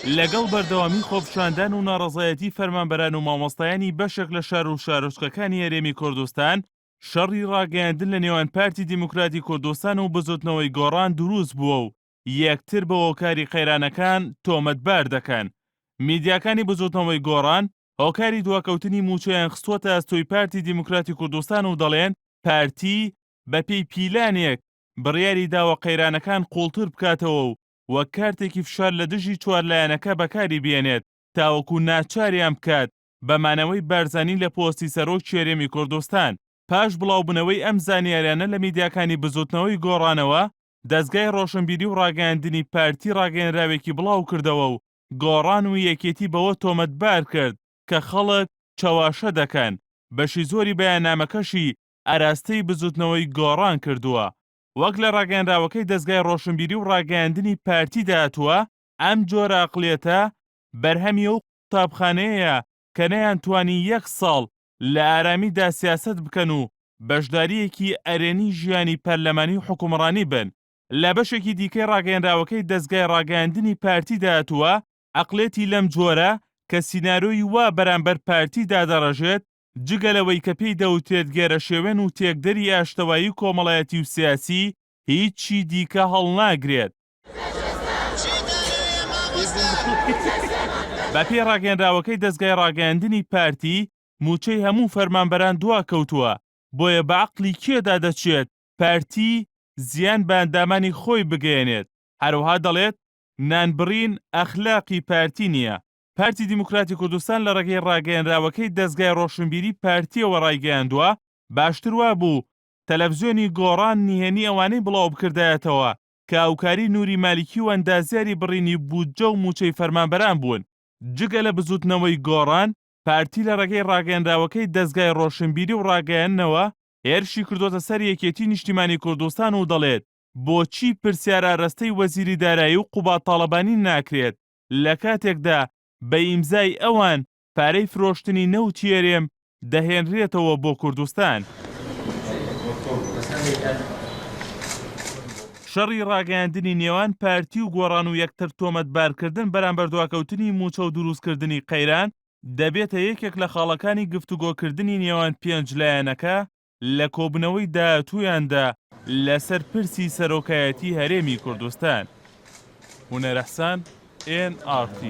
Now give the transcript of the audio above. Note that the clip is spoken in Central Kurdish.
لەگەڵ بەردەوامی خۆپشاندان و ناڕەزایەتی فەرمانبەران و مامۆستایانی بەشێک لە شار و شارۆچکەکانی هەرێمی کوردستان، شەڕی ڕاگەیاندن لە نێوان پارتی دیموکراتی کوردستان و بزوتنەوەی گۆڕان دروست بووە و یەکتر بە هۆکاری قەیرانەکان تۆمەتبار دەکەن. میدیاکانی بزوتنەوەی گۆڕان هۆکاری دواکەوتنی موچەیان خستووەتە ئەستۆی پارتی دیموکراتی کوردستان و دەڵێن پارتی بەپێی پیلانێک بڕیاری داوە قەیرانەکان قوڵتر بکاتەوە و وەک کارتێکی فشار لە دژی چوارلایەنەکە بەکاری بێنێت تاوەکو ناچاریان بکات بەمانەوەی بارزانی لە پۆستی سەرۆکی هەرێمی کوردستان. پاش بڵاوبوونەوەی ئەم زانیاریانە لە میدیاکانی بزوتنەوەی گۆڕانەوە، دەستگای ڕۆشنبیری و ڕاگەیاندنی پارتی ڕاگەیەنراوێکی بڵاو کردەوە و گۆڕان و یەکێتی بەوە تۆمەتبار کرد کە خەڵک چەواشە دەکەن. بەشی زۆری بەیاننامەکەشی ئاراستەی بزوتنەوەی گۆڕان کردووە. وەک لە ڕاگەیەنراوەکەی دەستگای ڕۆشنبیری و ڕاگەیاندنی پارتی داهاتووە، ئەم جۆرە ئەقڵیەتە بەرهەمی ئەو قوتابخانەیە کە نەیانتوانی 1 ساڵ لە ئارامیدا سیاست بکەن و بەشداریەکی ئەرێنی ژیانی پەرلەمانی و حکومڕانی بن. لە بەشێکی دیکەی ڕاگەیەنراوەکەی دەستگای ڕاگەیاندنی پارتی داهاتووە، ئەقڵێتی لەم جۆرە کە سینارۆی وا بەرامبەر پارتی دادەڕەژێت، جگەلەوەی کە پێی دەوترێت گێرە شێوێن و تێکدەری ئاشتەوایی کۆمەڵایەتی و سیاسی، هیچی دیکە هەڵناگرێت. بەپێی ڕاگەیەنراوەکەی دەستگای ڕاگەیاندنی پارتی، موچەی هەموو فەرمانبەران دواکەوتووە، بۆیە بە عەقڵی کێدا دەچێت پارتی زیان بە ئەندامانی خۆی بگەێنێت. هەروەها دەڵێت نانبڕین ئەخلاقی پارتی نییە. پارتی دیموکراتی کوردستان لە ڕێگەی ڕاگەیەنراوەکەی دەستگای ڕۆشنبیری پارتیەوە ڕایگەیاندووە، باشتر وا بوو تەلەڤیزیۆنی گۆڕان نهێنی ئەوانەی بڵاو بکردایەتەوە کە ئاوکاری نووری مالیکی و ئەندازیاری بڕینی بودجە و موچەی فەرمانبەران بوون. جگە لە بزوتنەوەی گۆڕان، پارتی لە ڕێگەی ڕاگەیەنراوەکەی دەستگای ڕۆشنبیری و ڕاگەیاندنەوە هێرشی کردوتە سەر یەکێتی نیشتیمانی کوردستان و دەڵێت بۆچی پرسیار ئاراستەی وەزیری دارایی و قوبات تاڵەبانی ناکرێت لە کاتێکدا بە ئیمزای ئەوان پارەی فرۆشتنی نەوتی هەرێم دەهێنرێتەوە بۆ کوردستان. شەڕی ڕاگەیاندنی نێوان پارتی و گۆڕان و یەکتر تۆمەتبارکردن بەرامبەر دواکەوتنی موچە و دروستکردنی قەیران دەبێتە یەکێک لە خاڵەکانی گفتوگۆکردنی نێوان پێنج لایەنەکە لە کۆبنەوەی داهاتوویاندا لەسەر پرسی سەرۆکایەتی هەرێمی کوردستان. هونەر ئەحسان، NRT.